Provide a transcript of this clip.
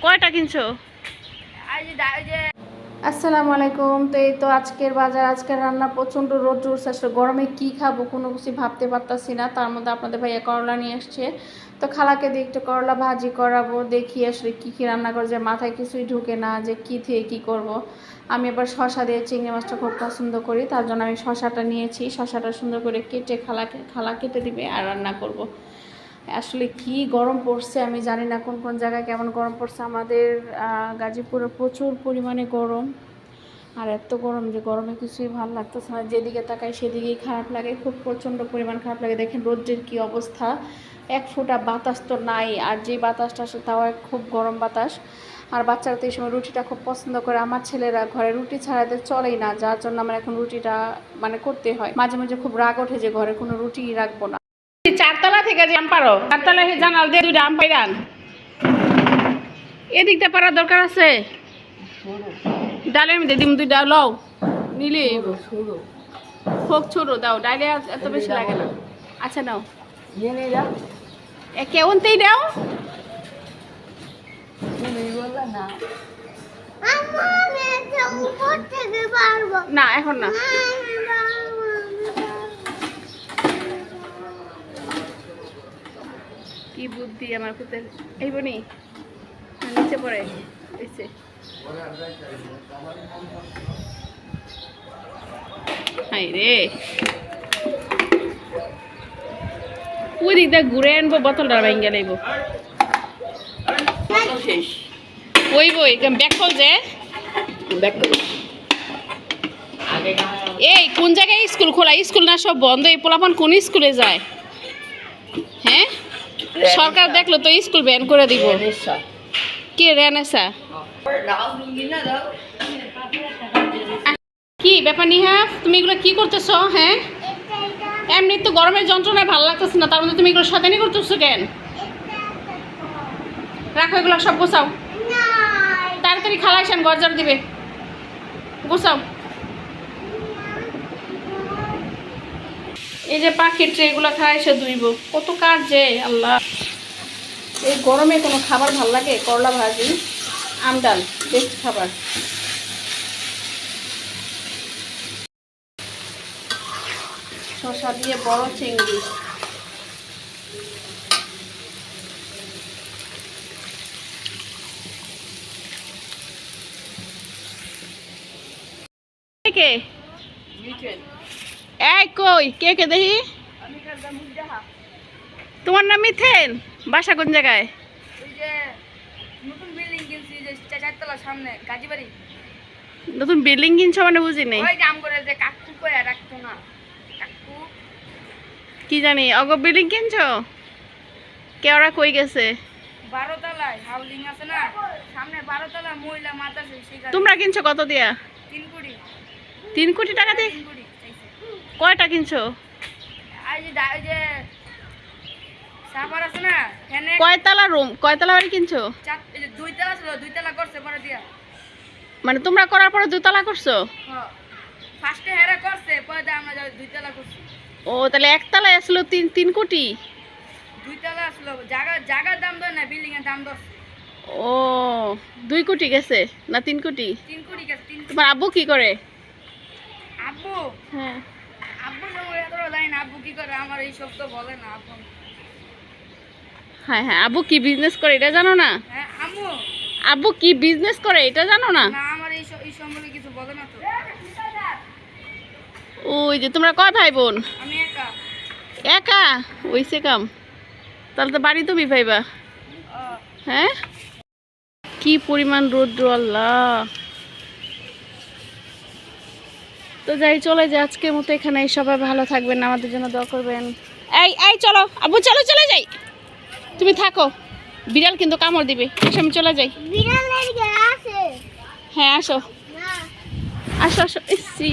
কয়টা কিনছো? আসসালামু আলাইকুম। তো এই তো আজকের বাজার, আজকের রান্না প্রচণ্ড রোদ উঠছে। আসলে গরমে কী খাবো কোনো কিছু ভাবতে পারতাছি না। তার মধ্যে আপনাদের ভাইয়া করলা নিয়ে এসছে, তো খালাকে দিয়ে একটু করলা ভাজি করাবো। দেখি আসলে কী কী রান্না করে, যে মাথায় কিছুই ঢুকে না যে কী থেকে কী করব। আমি এবার শশা দিয়ে চিংড়ি মাছটা খুব পছন্দ করি, তার জন্য আমি শশাটা নিয়েছি। শশাটা সুন্দর করে কেটে খালা কেটে দিবে আর রান্না করব। আসলে কি গরম পড়ছে আমি জানি না কোন কোন জায়গায় কেমন গরম পড়ছে। আমাদের গাজীপুরে প্রচুর পরিমাণে গরম, আর এত গরম যে গরমে কিছুই ভালো লাগতেছে না। যেদিকে তাকাই সেদিকেই খারাপ লাগে, খুব প্রচণ্ড পরিমাণ খারাপ লাগে। দেখেন রোদ্রের কি অবস্থা, এক ফোঁটা বাতাস তো নাই, আর যে বাতাসটা আসে তাও খুব গরম বাতাস। আর বাচ্চারা তো এই সময় রুটিটা খুব পছন্দ করে। আমার ছেলেরা ঘরে রুটি ছাড়া এদের চলেই না, যার জন্য আমার এখন রুটিটা করতে হয়। মাঝে মাঝে খুব রাগ ওঠে যে ঘরে কোনো রুটি রাখবো না। চারতলা থেকে যে আম পারো, চারতলা জানাল দিয়ে দুইটা আম পাইরান, এদিকটা পারার দরকার আছে। ডালের মধ্যে ডিম দুইটা লও, নিলে হোক ছোটো দাও, ডালে এত বেশি লাগে না। আচ্ছা নাও, কেমনতেই দাও না, এখন না। কি বুদ্ধি আমার পুতে, এই বনি নিচে পড়ে এসে। হাই রে, ওই দিক দিয়ে ঘুরে আনবো, বোতলটা ভেঙে লাইব। ওই বই ব্যাক কল যে এই কোন জায়গায় স্কুল খোলা? স্কুল না সব বন্ধ, এই পোলাপান কোন স্কুলে যায়? হ্যাঁ, সরকার দেখলো তো স্কুল ব্যান করে দিব। কি রেনেসা কি ব্যাপার নিহা, তুমি এগুলো কি করতেছো? হ্যাঁ, এমনি তো গরমের যন্ত্রণায় ভালো লাগতেছে না, তার মধ্যে তুমি এগুলো শয়তানি করতেছো কেন? রাখো এগুলো সব, গোছাও তাড়াতাড়ি। খালা এসেন গরজার দিবে, গোছাও। এই যে পাখির ট্রে এগুলো খায় সে ধুইব, কত কাজ যে আল্লাহ। এই গরমে কোনো খাবার ভাল লাগে? করলা ভাজি, আম ডাল, বেস্ট খাবার। শসা দিয়ে বড় চিংড়ি, কে এই কই কে কে দেখি? তোমার নাম মিথেন? বাসা কোন জায়গায়? নতুন বিল্ডিং কিনছো মানে বুঝি নেই। কি জানি অগ বিল্ডিং কিনছো? কে ওরা কই গেছে? 12 তলায় হাউজিং আছে না, সামনে 12 তলা মহিলা মাদ্রাসা। তোমরা কিনছো কত দিয়া? 3 কোটি। 3 কোটি টাকা দিয়ে? কয়টা কিনছো? যে সাফার আছে না, কয়তলা রুম, কয়তলা বাড়ি কিনছো? 2 তলা ছিল, 2 তলা করছে পরে দিয়া। মানে তোমরা করার পরে 2 তলা করছো? হ্যাঁ, ফার্স্টে হেরা করছে, পরে আমরা 2 তলা করছি। ও তাহলে একতলায় আসলো 3 কোটি। 2 তলা আসলো, জায়গার দাম ধরে না, বিল্ডিং এর দাম ধরছে। ও 2 কোটি গেছে না 3 কোটি? 3 কোটি গেছে। 3 কোটি। তোমার আব্বু কি করে? আব্বু? হ্যাঁ, আব্বু সঙ্গে এত লাইন, আব্বু কি করে আমার এই সব তো বলে না। আব্বু, হ্যাঁ হ্যাঁ, আব্বু কি বিজনেস করে এটা জানো না? হ্যাঁ আম্মু, আব্বু কি বিজনেস করে এটা জানো না? না আমার এই সম্পর্কে কিছু বলে না তো। ওই যে তোমরা কয় ভাই বোন? আমি একা। একা? ওইসে কাম, তাহলে তো বাড়ি তুমি পাইবা। হ্যাঁ, কি পরিমাণ রৌদ্র আল্লাহ। তো যাই, চলে যাই আজকের মতো এখানে। সবাই ভালো থাকবেন, আমাদের জন্য দোয়া করবেন। এই চলো আব্বু, চলো চলে যাই। তুমি থাকো, বিড়াল কিন্তু কামড় দিবে। আমি চলে যাই। বিড়াল আছে? হ্যাঁ আসো না, আসো আসো। ইসি